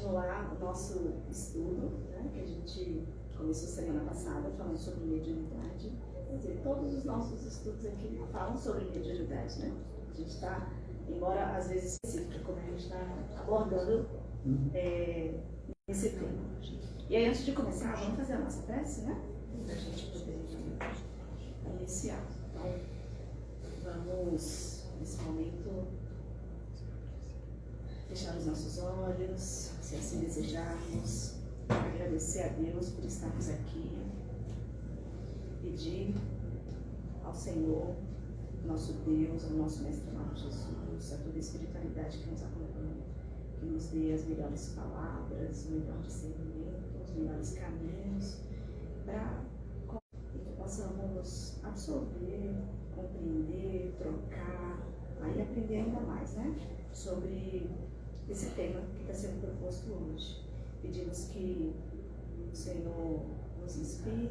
continuar o nosso estudo, né, que a gente começou semana passada falando sobre mediunidade. Quer dizer, todos os nossos estudos aqui falam sobre mediunidade, né? A gente está, embora às vezes específica, como a gente está abordando nesse tema. E aí, antes de começar, vamos fazer a nossa prece, né? Para a gente poder iniciar. Então, vamos, nesse momento, fechar os nossos olhos, se assim desejarmos, agradecer a Deus por estarmos aqui, pedir ao Senhor, nosso Deus, ao nosso Mestre amado Jesus, a toda a espiritualidade que nos acompanha, que nos dê as melhores palavras, o melhor discernimento, os melhores caminhos, para que possamos absorver, compreender, trocar, aí aprender ainda mais, né, sobre esse tema que está sendo proposto hoje. Pedimos que o Senhor nos inspire,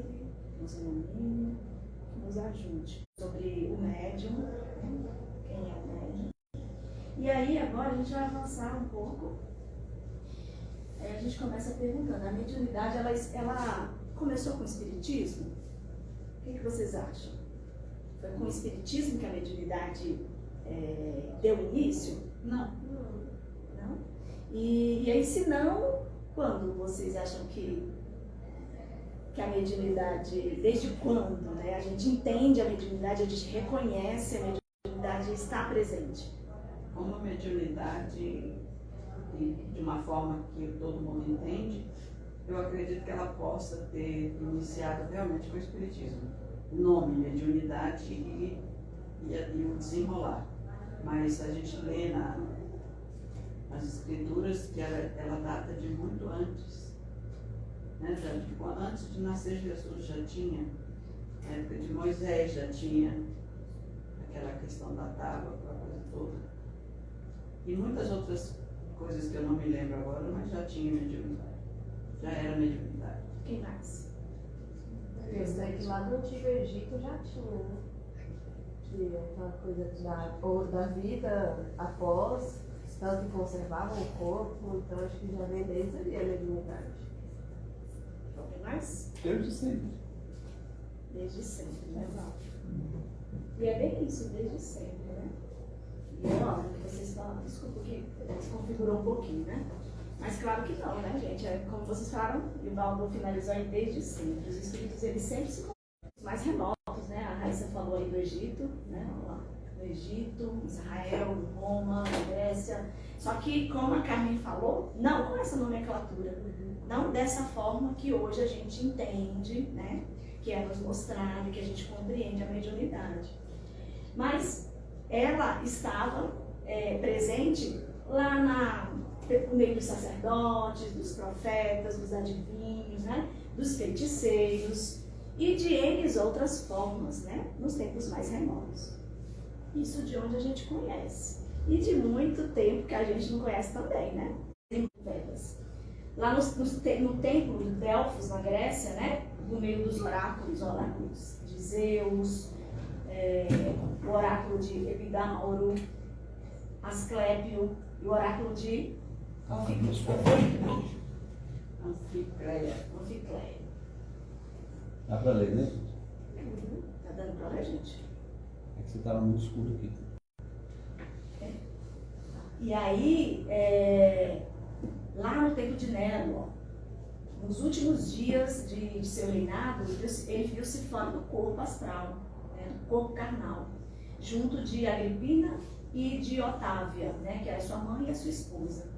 nos ilumine, que nos ajude sobre o médium, quem é o médium. E aí agora a gente vai avançar um pouco. A gente começa perguntando, a mediunidade ela começou com o espiritismo? O que vocês acham? Foi com o espiritismo que a mediunidade deu início? Não. Não? E aí, se não, quando vocês acham que a mediunidade, desde quando, né? A gente entende a mediunidade, a gente reconhece a mediunidade está presente? Como a mediunidade, de uma forma que todo mundo entende, eu acredito que ela possa ter iniciado realmente com o espiritismo. O nome, mediunidade e o desenrolar. Mas a gente lê nas escrituras que ela data de muito antes, né? Antes de nascer Jesus já tinha, na época de Moisés já tinha aquela questão da tábua, aquela coisa toda. E muitas outras coisas que eu não me lembro agora, mas já tinha mediunidade. Já era mediunidade. Quem mais? Eu sei que lá no Antigo Egito já tinha, né? Que aquela coisa da vida após, tanto que conservavam o corpo, então acho que já vem desde ali a mediunidade. Alguém mais? Desde sempre. Desde sempre, né, Val? E é bem isso, desde sempre, né? E ó, vocês falam, desculpa que desconfigurou um pouquinho, né? Mas claro que não, né, gente? Como vocês falaram, e o Valdo finalizou aí desde sempre. Os espíritos, eles sempre se conhecem, mais remotos, né? A Raíssa falou aí do Egito, né? Lá, no Egito, Israel, Roma, Grécia. Só que, como a Carmen falou, não com essa nomenclatura, não dessa forma que hoje a gente entende, né? Que é nos mostrado, que a gente compreende a mediunidade. Mas ela estava presente lá no meio dos sacerdotes, dos profetas, dos adivinhos, né? Dos feiticeiros e de N outras formas, né? Nos tempos mais remotos. Isso de onde a gente conhece. E de muito tempo que a gente não conhece também, né? Lá no templo de Delfos, na Grécia, né? No meio dos oráculos de Zeus, o oráculo de Epidauro, Asclépio e o oráculo de Anficleia. Dá pra ler, né? Tá dando pra ler, gente? É que você tava muito escuro aqui. E aí, lá no tempo de Nero, nos últimos dias de seu reinado, ele viu-se fora do corpo astral, né, do corpo carnal, junto de Agripina e de Otávia, né, que era sua mãe e a sua esposa.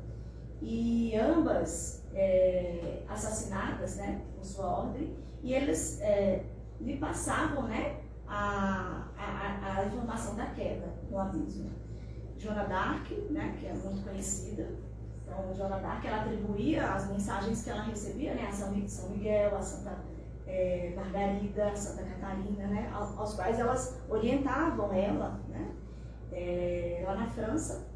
E ambas assassinadas, né, por sua ordem, e eles lhe passavam, né, a informação da queda no abismo. Joana d'Arc, né, que é muito conhecida, então Joana d'Arc, ela atribuía as mensagens que ela recebia, né, a São Miguel, a Santa Margarida, a Santa Catarina, né, aos quais elas orientavam ela, né, lá na França,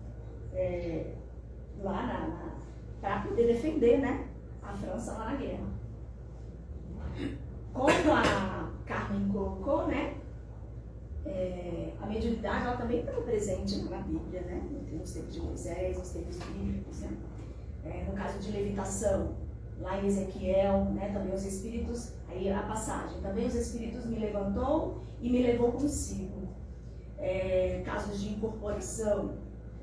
para poder defender, né, a França lá na guerra. Como a Carmen colocou, né, a mediunidade ela também está presente na Bíblia, né, nos tempos de Moisés, nos tempos bíblicos, né, No caso de levitação, lá em Ezequiel, né, também os espíritos, aí a passagem, também os espíritos me levantou e me levou consigo. Casos de incorporação,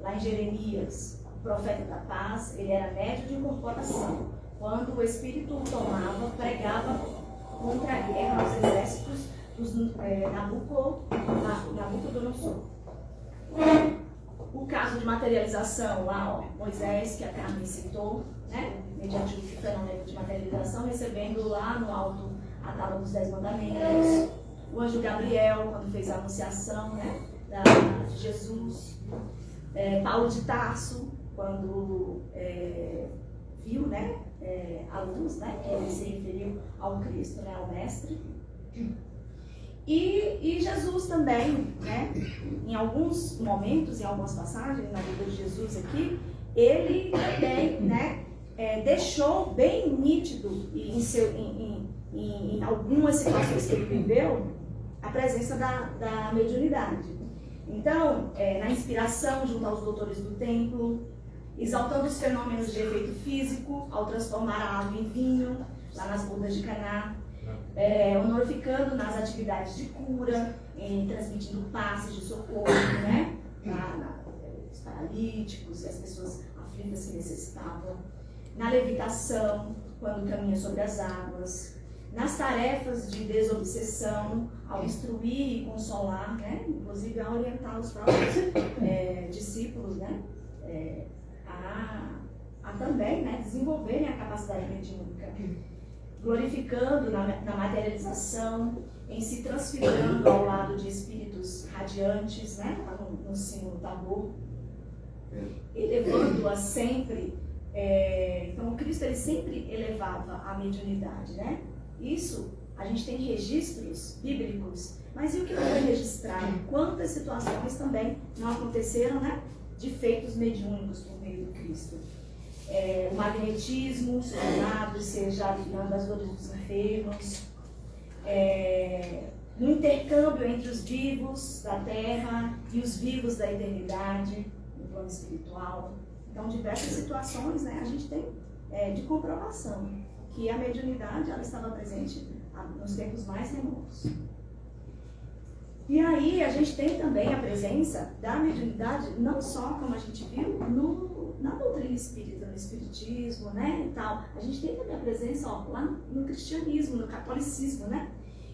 lá em Jeremias, o profeta da paz, ele era médio de incorporação. Quando o espírito o tomava, pregava contra a guerra aos exércitos dos Nabucodonosor. O caso de materialização, lá, ó, Moisés, que a Carmen citou, né, mediante o fenômeno de materialização, recebendo lá no alto a tábua dos 10 mandamentos. O anjo Gabriel, quando fez a anunciação, né, de Jesus. Paulo de Tarso, quando viu, né, a luz, né, que ele se referiu ao Cristo, né, ao Mestre. E Jesus também, né, em alguns momentos, em algumas passagens na vida de Jesus aqui, ele também, né, deixou bem nítido em algumas situações que ele viveu a presença da mediunidade. Então, na inspiração junto aos doutores do templo, exaltando os fenômenos de efeito físico ao transformar a água em vinho, lá nas bodas de Caná, honorificando nas atividades de cura, transmitindo passes de socorro, né, os paralíticos e as pessoas aflitas que necessitavam, na levitação, quando caminha sobre as águas, nas tarefas de desobsessão, ao instruir e consolar, né, inclusive a orientar os próprios discípulos, né, a também, né, desenvolverem a capacidade mediúnica, glorificando na materialização, em se transfigurando ao lado de espíritos radiantes, né, no símbolo Tabor, elevando-a sempre. Então o Cristo ele sempre elevava a mediunidade, né? Isso a gente tem registros bíblicos, mas e o que não foi registrado? Quantas situações também não aconteceram, né, de feitos mediúnicos por meio do Cristo? O magnetismo, soldado, seja aliviando as dores dos enfermos, no intercâmbio entre os vivos da terra e os vivos da eternidade, no plano espiritual. Então, diversas situações, né, a gente tem de comprovação que a mediunidade ela estava presente nos tempos mais remotos. E aí a gente tem também a presença da mediunidade, não só como a gente viu na doutrina espírita, no espiritismo, né, e tal. A gente tem também a presença, ó, lá no cristianismo, no catolicismo, né.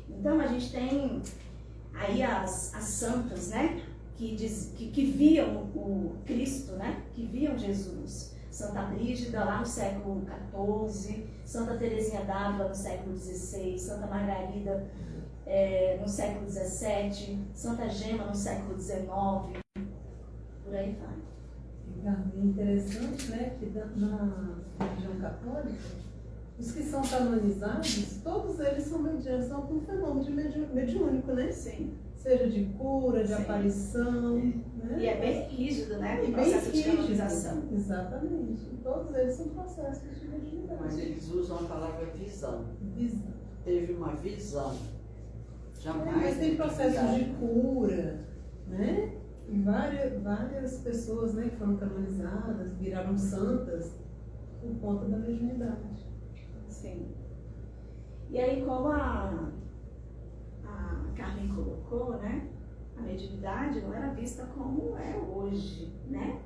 Então a gente tem aí as santas, né, que viam o Cristo, né, que viam Jesus. Santa Brígida, lá no século XIV, Santa Teresinha d'Ávila, no século XVI, Santa Margarida, no século XVII, Santa Gema, no século XIX, por aí vai. É interessante, né, que na religião católica, os que são canonizados, todos eles são medianos, são com um fenômeno mediúnico, né? Sim. Seja de cura, de Sim. aparição, né? E é bem rígido, né? E O bem processo de rígido. canonização. Exatamente. Todos eles são processos de mediunidade. Mas eles usam a palavra visão. Visão. Teve uma visão. Jamais. Mas tem processos de mediunidade. cura, né? E várias pessoas, né, que foram canonizadas, viraram santas por conta da mediunidade. Sim. E aí, como a Carmen colocou, né? A mediunidade não era vista como é hoje, né?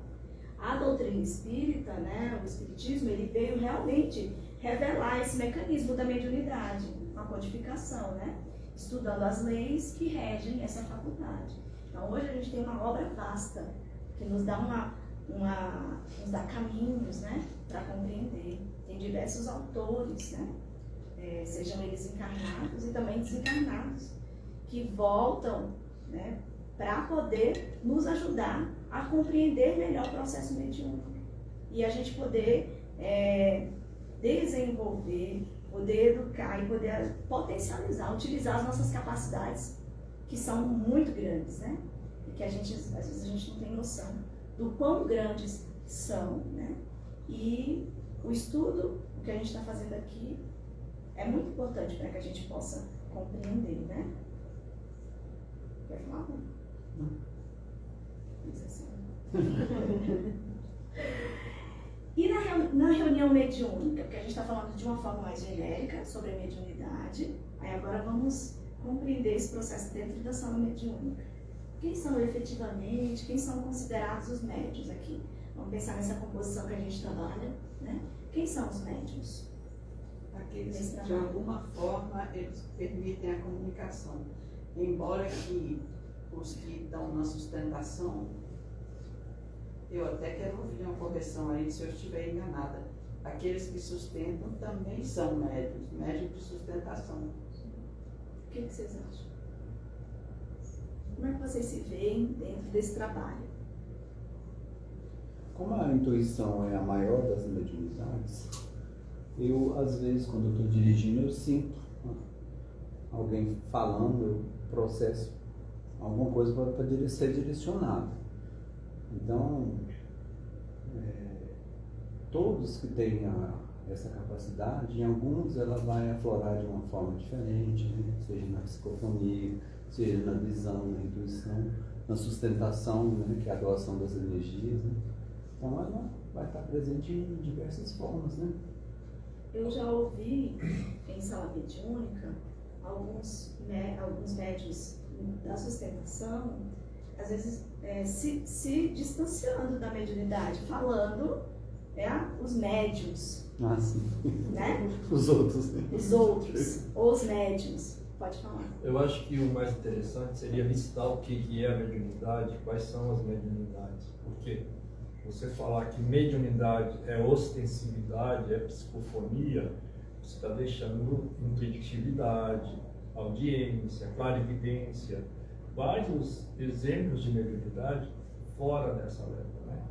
A doutrina espírita, né? O espiritismo, ele veio realmente revelar esse mecanismo da mediunidade, a codificação, né? Estudando as leis que regem essa faculdade. Então, hoje a gente tem uma obra vasta que nos dá nos dá caminhos, né? Para compreender. Tem diversos autores, né? Sejam eles encarnados e também desencarnados, que voltam, né, para poder nos ajudar a compreender melhor o processo mediúnico e a gente poder desenvolver, poder educar e poder potencializar, utilizar as nossas capacidades, que são muito grandes, né? E que às vezes a gente não tem noção do quão grandes são, né? E o estudo, o que a gente está fazendo aqui, é muito importante para que a gente possa compreender, né? Quer falar? Não. Diz assim. E na reunião mediúnica, porque a gente está falando de uma forma mais genérica sobre a mediunidade, aí agora vamos compreender esse processo dentro da sala mediúnica. Quem são efetivamente, quem são considerados os médiuns aqui? Vamos pensar nessa composição que a gente trabalha, né? Quem são os médiuns? Aqueles que, de alguma forma, eles permitem a comunicação. Embora que os que estão na sustentação, eu até quero ouvir uma correção aí se eu estiver enganada. Aqueles que sustentam também são médiuns, médiuns de sustentação. O que vocês acham? Como é que vocês se veem dentro desse trabalho? Como a intuição é a maior das mediunidades, eu, às vezes, quando eu estou dirigindo, eu sinto alguém falando, eu processo alguma coisa para ser direcionado. Então, todos que têm essa capacidade, em alguns ela vai aflorar de uma forma diferente, né? Seja na psicofonia, seja na visão, na intuição, na sustentação, né? Que é a doação das energias, né? Então ela vai estar presente em diversas formas, né? Eu já ouvi em sala mediúnica alguns médiuns da sustentação, às vezes se distanciando da mediunidade, falando os médiuns, Ah, sim. né? Os outros, né? Os outros, os médiuns. Pode falar. Eu acho que o mais interessante seria listar o que é a mediunidade, quais são as mediunidades. Porque você falar que mediunidade é ostensividade, é psicofonia, você está deixando intuitividade, audiência, clarividência, vários exemplos de mediunidade fora dessa leva, né?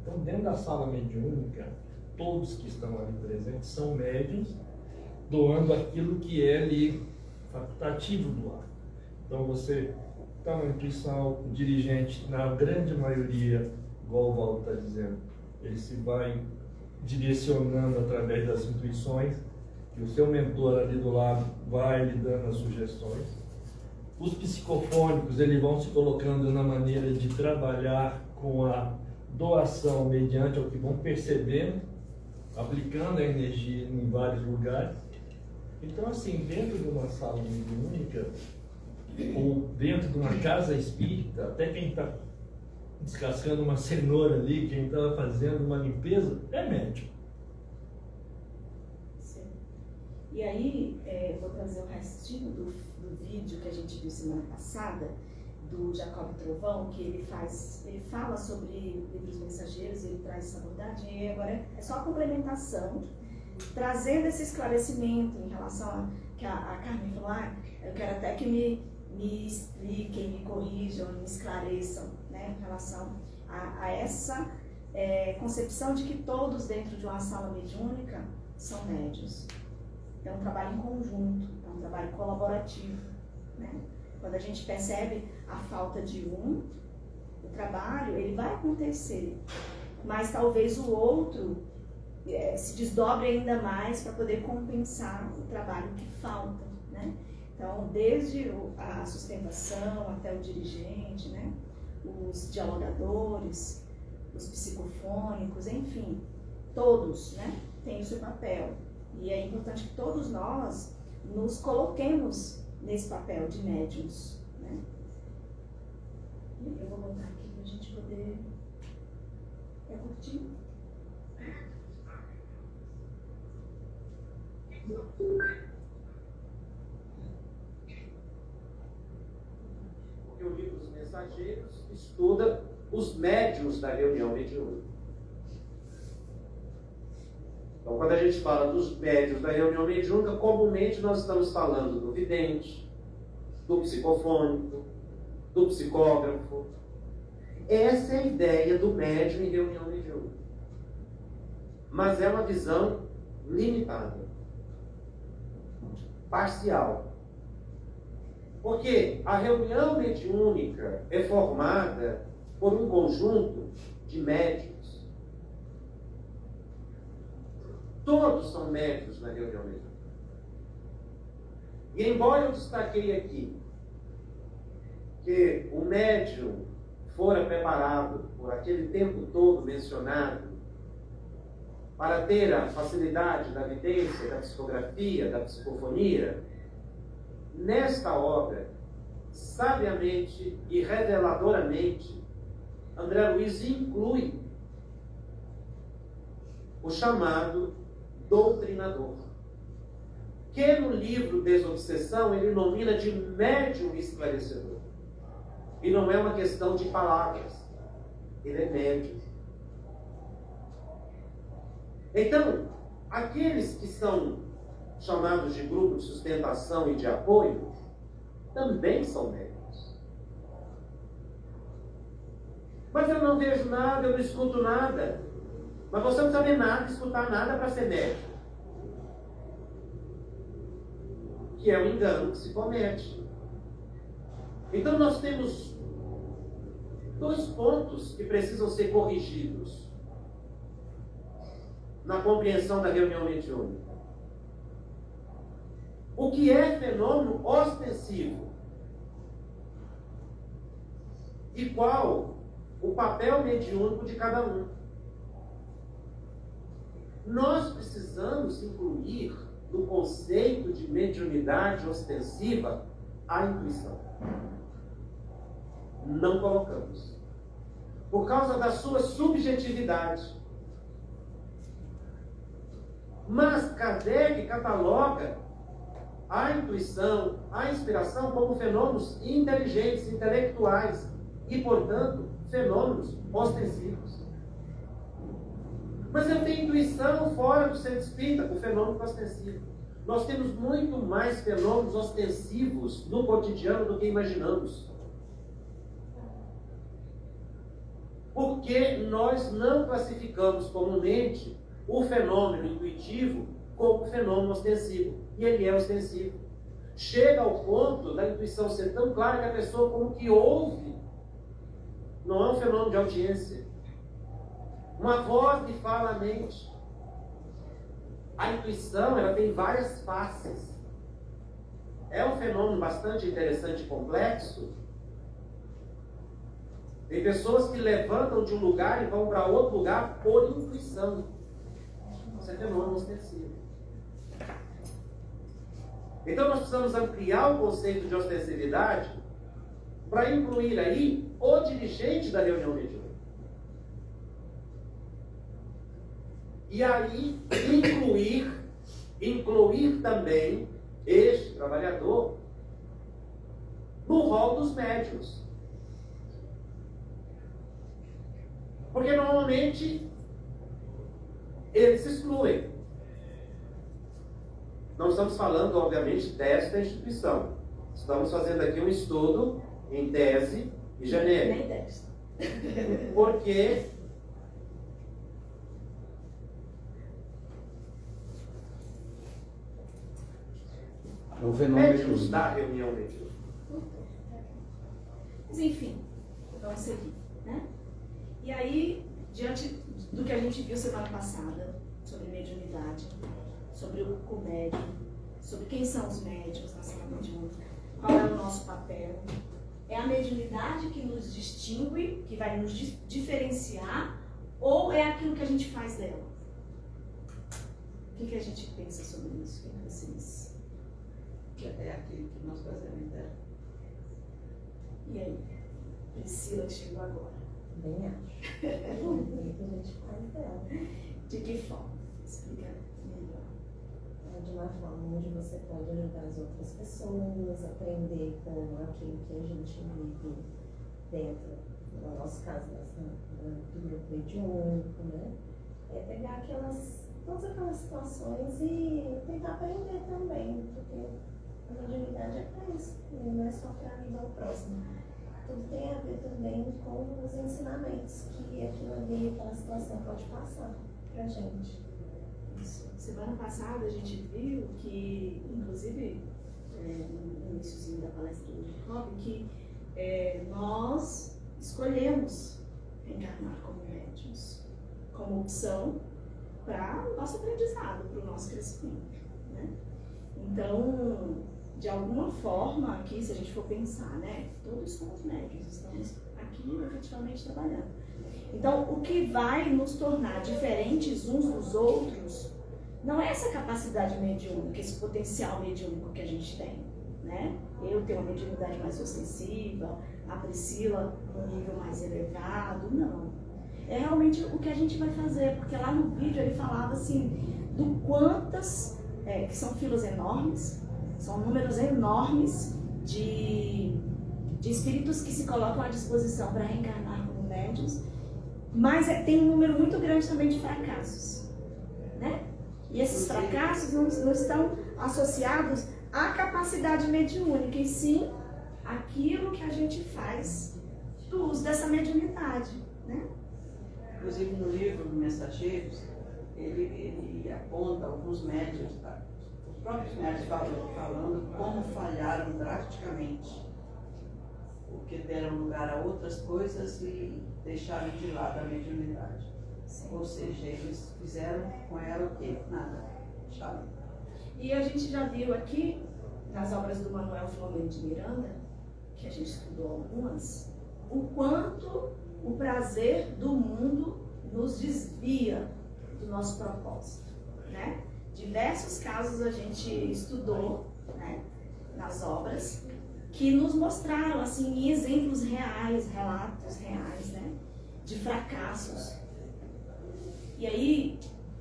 Então, dentro da sala mediúnica, todos que estão ali presentes são médiuns, doando aquilo que é ali facultativo do ar. Então, você está na intuição, o dirigente, na grande maioria, igual o Valdo está dizendo, ele se vai direcionando através das intuições, que o seu mentor ali do lado vai lhe dando as sugestões. Os psicofônicos, eles vão se colocando na maneira de trabalhar com a doação mediante o que vão percebendo, aplicando a energia em vários lugares. Então, assim, dentro de uma sala mediúnica, ou dentro de uma casa espírita, até quem está descascando uma cenoura ali, quem está fazendo uma limpeza, é médium. Sim. E aí, eu vou trazer o restinho do vídeo que a gente viu semana passada, do Jacob Trovão, que ele fala sobre livros mensageiros, ele traz essa abordagem, e agora é só a complementação, trazendo esse esclarecimento em relação a que a Carmen falou, eu quero até que me expliquem, me corrijam, me esclareçam, né, em relação a essa concepção de que todos dentro de uma sala mediúnica são médiuns. É um trabalho em conjunto, é um trabalho colaborativo, né? Quando a gente percebe a falta de o trabalho, ele vai acontecer, mas talvez o outro se desdobre ainda mais para poder compensar o trabalho que falta, né? Então, desde a sustentação até o dirigente, né? Os dialogadores, os psicofônicos, enfim, todos, né? Têm o seu papel. E é importante que todos nós nos coloquemos nesse papel de médiuns, né? Eu vou botar aqui para a gente poder curtir. Porque o livro dos Mensageiros estuda os médiuns da reunião mediúnica. Então, quando a gente fala dos médiuns da reunião mediúnica, comumente nós estamos falando do vidente, do psicofônico, do psicógrafo. Essa é a ideia do médium em reunião mediúnica. Mas é uma visão limitada, parcial. Porque a reunião mediúnica é formada por um conjunto de médiuns. Todos são médiuns na reunião mediúnica. E embora eu destaquei aqui que o médium fora preparado por aquele tempo todo mencionado para ter a facilidade da vidência, da psicografia, da psicofonia, nesta obra, sabiamente e reveladoramente, André Luiz inclui o chamado doutrinador, que no livro Desobsessão ele nomina de médium esclarecedor. E não é uma questão de palavras, ele é médium. Então, aqueles que são chamados de grupo de sustentação e de apoio, também são médiuns. Mas eu não vejo nada, eu não escuto nada. Mas você não sabe nada, escutar nada para ser médium. Que é o engano que se comete. Então nós temos dois pontos que precisam ser corrigidos na compreensão da reunião mediúnica. O que é fenômeno ostensivo? E qual o papel mediúnico de cada um? Nós precisamos incluir no conceito de mediunidade ostensiva a intuição. Não colocamos. Por causa da sua subjetividade. Mas Kardec cataloga a intuição, a inspiração como fenômenos inteligentes, intelectuais e, portanto, fenômenos ostensivos. Mas eu tenho intuição fora do centro espírita, o fenômeno ostensivo. Nós temos muito mais fenômenos ostensivos no cotidiano do que imaginamos. Porque nós não classificamos comumente o fenômeno intuitivo como fenômeno ostensivo. E ele é ostensivo. Chega ao ponto da intuição ser tão clara que a pessoa como que ouve. Não é um fenômeno de audiência. Uma voz lhe fala à mente. A intuição, ela tem várias faces. É um fenômeno bastante interessante e complexo. Tem pessoas que levantam de um lugar e vão para outro lugar por intuição. Isso é fenômeno ostensivo. Então nós precisamos ampliar o conceito de ostensividade para incluir aí o dirigente da reunião mediúnica. E aí incluir também este trabalhador no rol dos médiuns. Porque normalmente eles se excluem. Não estamos falando, obviamente, desta instituição. Estamos fazendo aqui um estudo em tese e genérico. Nem desta. Porque é um fenômeno médiuns da reunião mediúnica. Mas enfim, vamos seguir, né? E aí, diante do que a gente viu semana passada, sobre mediunidade, sobre o médium, sobre quem são os médiuns na sala mediúnica, qual é o nosso papel, é a mediunidade que nos distingue, que vai nos diferenciar, ou é aquilo que a gente faz dela? O que a gente pensa sobre isso? O que vocês... É aquilo que nós fazemos dela. E aí? Priscila chegou agora. Bem acho. É o que a gente faz dela. De que forma? Explica melhor. É de uma forma onde você pode ajudar as outras pessoas, aprender com aquilo que a gente vive dentro, no nosso caso, do grupo mediúnico, né? É pegar todas aquelas situações e tentar aprender também, porque a mediunidade é para isso, não é só para ajudar o próximo. Tudo tem a ver também com os ensinamentos que aquilo ali, aquela situação pode passar para a gente. Isso. Semana passada a gente viu que, inclusive, no iníciozinho da palestra do Jacob, que nós escolhemos encarnar como médiuns, como opção para o nosso aprendizado, para o nosso crescimento, né? Então, de alguma forma, aqui, se a gente for pensar, né, todos somos médiuns, estamos aqui efetivamente trabalhando. Então, o que vai nos tornar diferentes uns dos outros não é essa capacidade mediúnica, esse potencial mediúnico que a gente tem, né? Eu tenho uma mediunidade mais ostensiva, a Priscila um nível mais elevado, não. É realmente o que a gente vai fazer, porque lá no vídeo ele falava assim, do quantas, que são filas enormes, são números enormes de espíritos que se colocam à disposição para reencarnar como médiuns, mas tem um número muito grande também de fracassos, né? E esses fracassos não estão associados à capacidade mediúnica, e sim aquilo que a gente faz do uso dessa mediunidade, né? Inclusive no livro Mensageiros, ele aponta alguns médiuns, tá? Os próprios médiuns falando como falharam drasticamente, porque deram lugar a outras coisas e deixaram de lado a mediunidade. Sim. Ou seja, eles fizeram com ela o quê? Nada. Deixaram. E a gente já viu aqui, nas obras do Manuel Filomeno de Miranda, que a gente estudou algumas, o quanto o prazer do mundo nos desvia do nosso propósito, né? Diversos casos a gente estudou, né, nas obras, que nos mostraram, assim, em exemplos reais, relatos reais, né, de fracassos. E aí,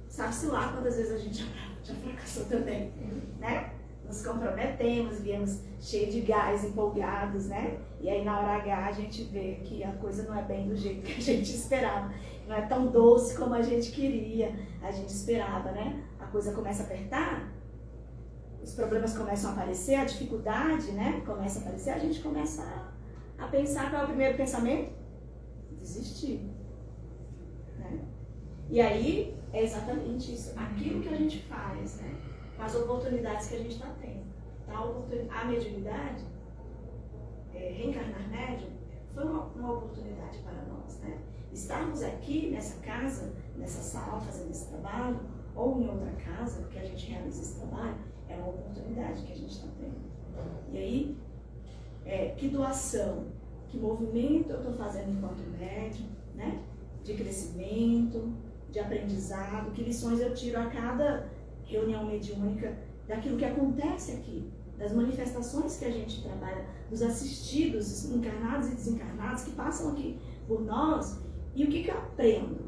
sabe-se lá quantas vezes a gente já fracassou também, né? Nos comprometemos, viemos cheios de gás, empolgados, né? E aí na hora H a gente vê que a coisa não é bem do jeito que a gente esperava. Não é tão doce como a gente queria, a gente esperava, né? A coisa começa a apertar, os problemas começam a aparecer, a dificuldade, né? Começa a aparecer, a gente começa a pensar, qual é o primeiro pensamento? Desistir, né? E aí é exatamente isso, aquilo que a gente faz, né? As oportunidades que a gente está tendo. A mediunidade, reencarnar médium, foi uma oportunidade para nós, né? Estarmos aqui nessa casa, nessa sala, fazendo esse trabalho, ou em outra casa, porque a gente realiza esse trabalho, é uma oportunidade que a gente está tendo. E aí, que doação, que movimento eu estou fazendo enquanto médium, né? De crescimento, de aprendizado, que lições eu tiro a cada reunião mediúnica daquilo que acontece aqui, das manifestações que a gente trabalha, dos assistidos, encarnados e desencarnados que passam aqui por nós. E o que eu aprendo?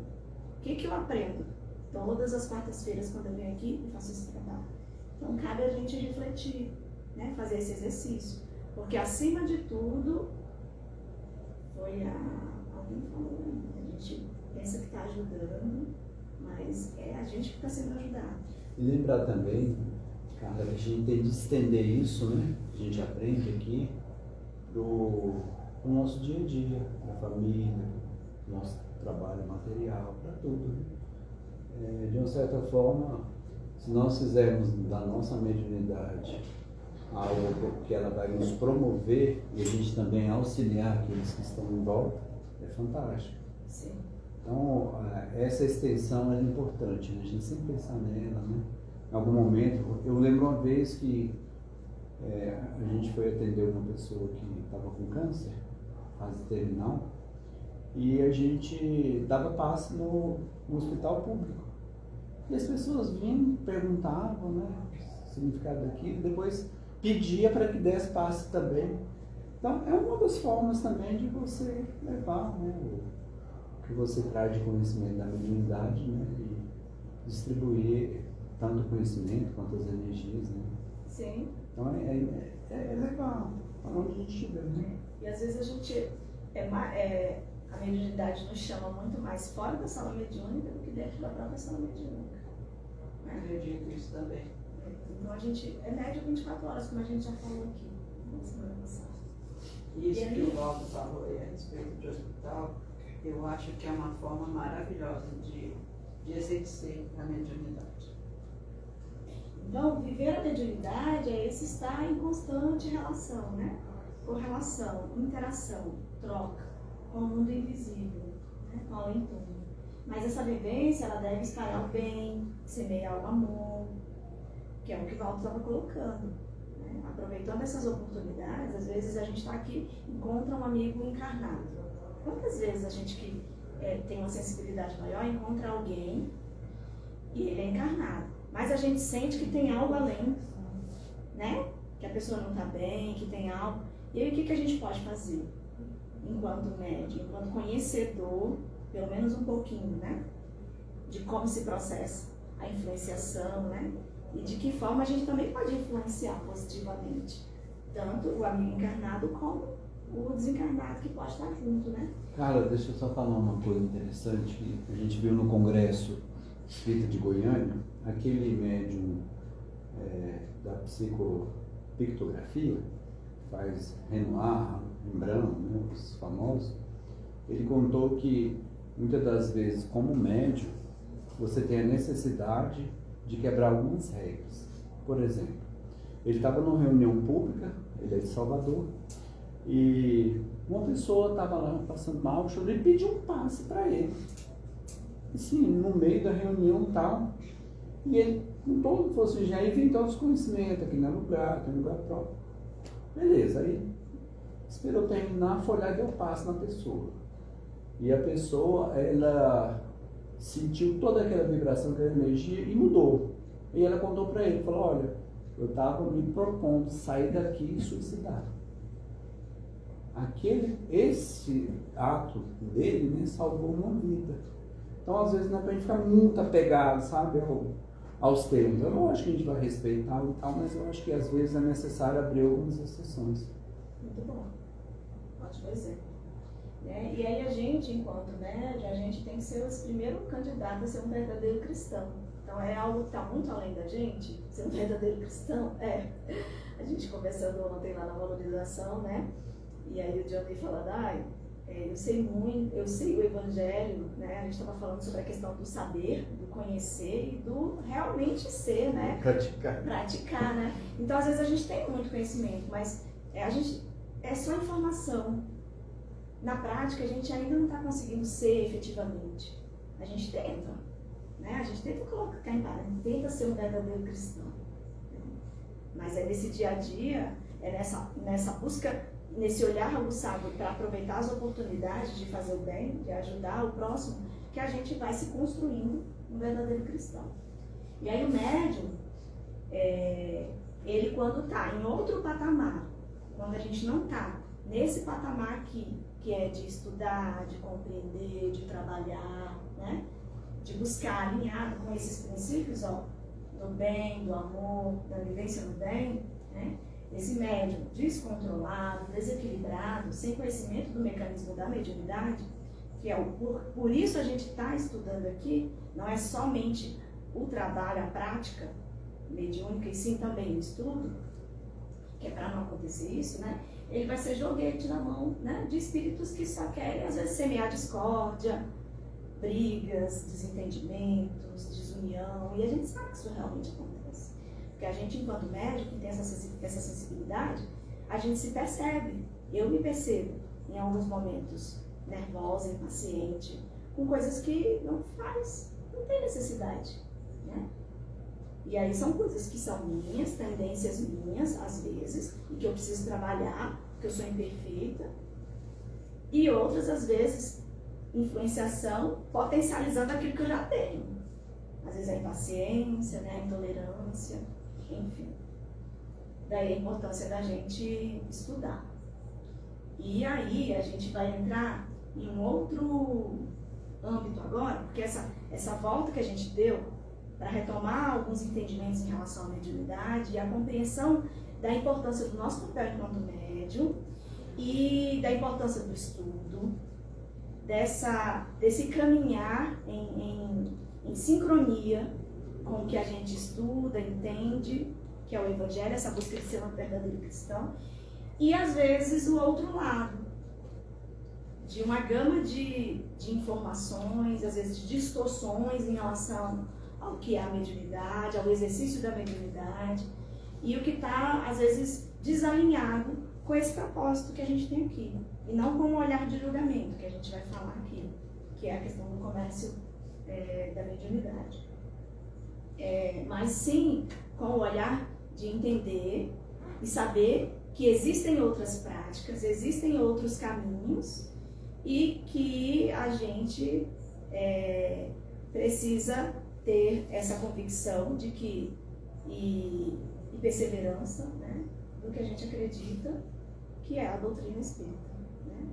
O que eu aprendo? Todas as quartas-feiras, quando eu venho aqui, eu faço esse trabalho. Então, cabe a gente refletir, né? Fazer esse exercício. Porque, acima de tudo, alguém falou, a gente pensa que está ajudando, mas é a gente que está sendo ajudado. E lembrar também, cara, a gente tem de estender isso, né? A gente aprende aqui pro nosso dia a dia, para a família, pro nosso trabalho material, para tudo. De uma certa forma, se nós fizermos da nossa mediunidade algo que ela vai nos promover e a gente também auxiliar aqueles que estão em volta, é fantástico. Sim. Então, essa extensão é importante, né? A gente sempre pensar nela, né? Em algum momento, eu lembro uma vez que a gente foi atender uma pessoa que estava com câncer, fase terminal, e a gente dava passe no hospital público. E as pessoas vinham, perguntavam, né, o significado daquilo, depois pedia para que desse passe também. Então, é uma das formas também de você levar, né, o que você traz de conhecimento da mediunidade, né, e distribuir tanto o conhecimento quanto as energias, né. Sim. Então, é legal, para onde a gente estiver, né. E às vezes a gente, a mediunidade nos chama muito mais fora da sala mediúnica do que dentro da própria sala mediúnica. Acredito isso também. Então a gente é médio 24 horas, como a gente já falou aqui na semana passada. Isso que o Waldo falou aí a respeito de hospital, eu acho que é uma forma maravilhosa de exercer a mediunidade. Então, viver a mediunidade é esse estar em constante relação, né? Correlação, interação, troca com o mundo invisível, né? Com o além-túmulo. Mas essa vivência, ela deve espalhar o bem, semear o amor, que é o que o Valdo estava colocando, né? Aproveitando essas oportunidades, às vezes a gente está aqui, encontra um amigo encarnado, Quantas vezes a gente que tem uma sensibilidade maior encontra alguém e ele é encarnado, mas a gente sente que tem algo além, né? Que a pessoa não está bem, que tem algo. E aí o que a gente pode fazer? Enquanto médium, enquanto conhecedor, pelo menos um pouquinho, né? De como se processa a influenciação, né? E de que forma a gente também pode influenciar positivamente, tanto o amigo encarnado como o desencarnado que pode estar junto, né? Cara, deixa eu só falar uma coisa interessante que a gente viu no Congresso Espírita de Goiânia, aquele médium da psicopictografia, que faz Renoir, Rembrandt, né, os famosos, ele contou que muitas das vezes, como médium, você tem a necessidade de quebrar algumas regras. Por exemplo, ele estava numa reunião pública, ele é de Salvador, e uma pessoa estava lá passando mal, chorando, ele pediu um passe para ele. Assim, no meio da reunião e tal, e ele, com todo fosse já inventou desconhecimento, aqui não é lugar, aqui é lugar próprio. Beleza, aí esperou terminar, foi lá e deu passe na pessoa. E a pessoa, ela sentiu toda aquela vibração, aquela energia e mudou. E ela contou para ele, falou, olha, eu estava me propondo sair daqui e suicidar. Esse ato dele, né, salvou uma vida. Então, às vezes, não é pra gente ficar muito apegado, sabe, aos termos. Eu não acho que a gente vai respeitar e tal, mas eu acho que às vezes é necessário abrir algumas exceções. Muito bom. Ótimo exemplo. Né? E aí a gente, enquanto médium, a gente tem que ser os primeiros candidatos a ser um verdadeiro cristão. Então é algo que está muito além da gente, ser um verdadeiro cristão. A gente conversando ontem lá na valorização, né? E aí o Johnny falando, eu sei o Evangelho, né? A gente estava falando sobre a questão do saber, do conhecer e do realmente ser, né? Praticar, né? Então, às vezes a gente tem muito conhecimento, mas é só informação. Na prática, a gente ainda não está conseguindo ser efetivamente. A gente tenta, né? A gente tenta colocar em prática, tenta ser um verdadeiro cristão. Mas é nesse dia a dia, é nessa busca, nesse olhar aguçado para aproveitar as oportunidades de fazer o bem, de ajudar o próximo, que a gente vai se construindo um verdadeiro cristão. E aí o médium, ele quando está em outro patamar, quando a gente não está nesse patamar aqui, que é de estudar, de compreender, de trabalhar, né? De buscar alinhado com esses princípios, do bem, do amor, da vivência no bem, né? Esse médium descontrolado, desequilibrado, sem conhecimento do mecanismo da mediunidade, que é por isso a gente está estudando aqui, não é somente o trabalho, a prática mediúnica, e sim também o estudo, que é para não acontecer isso, né? Ele vai ser joguete na mão, né, de espíritos que só querem, às vezes, semear discórdia, brigas, desentendimentos, desunião, e a gente sabe que isso realmente acontece. Porque a gente, enquanto médico, que tem essa sensibilidade, a gente se percebe, eu me percebo, em alguns momentos, nervosa, impaciente, com coisas que não tem necessidade, né? E aí são coisas que são minhas, tendências minhas, às vezes, e que eu preciso trabalhar, porque eu sou imperfeita. E outras, às vezes, influenciação, potencializando aquilo que eu já tenho. Às vezes a impaciência, né, a intolerância, enfim. Daí a importância da gente estudar. E aí a gente vai entrar em um outro âmbito agora, porque essa volta que a gente deu para retomar alguns entendimentos em relação à mediunidade e a compreensão da importância do nosso papel enquanto médium e da importância do estudo, desse caminhar em sincronia com o que a gente estuda, entende, que é o Evangelho, essa busca de ser um verdadeiro cristão, e às vezes o outro lado, de uma gama de informações, às vezes de distorções em relação ao que é a mediunidade, ao exercício da mediunidade, e o que está, às vezes, desalinhado com esse propósito que a gente tem aqui, e não com um olhar de julgamento, que a gente vai falar aqui, que é a questão do comércio da mediunidade. Mas sim com o olhar de entender e saber que existem outras práticas, existem outros caminhos, e que a gente precisa ter essa convicção de que e perseverança, né, do que a gente acredita que é a doutrina espírita, né,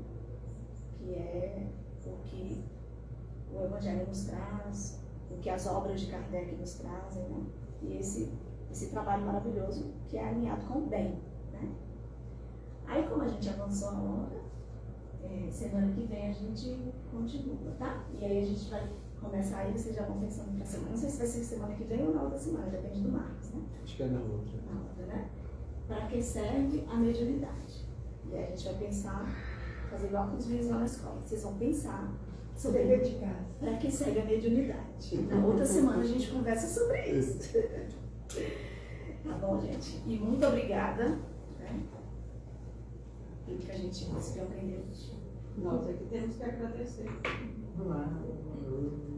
que é o que o Evangelho nos traz, o que as obras de Kardec nos trazem, né, e esse trabalho maravilhoso que é alinhado com o bem, né. Aí, como a gente avançou a hora, semana que vem a gente continua, tá? E aí a gente vai começar aí, vocês já vão pensando pra semana. Não sei se vai ser semana que vem ou na outra semana, depende do Marcos, né? Acho que é na outra. Na outra, né? Para que serve a mediunidade? E aí a gente vai pensar, fazer igual com os vídeos lá na escola. Vocês vão pensar sobre Dever de casa. para que serve a mediunidade. Na outra semana a gente conversa sobre isso. Tá bom, gente? E muito obrigada, né? Tudo que a gente conseguiu aprender hoje. Nós aqui temos que agradecer. Uau.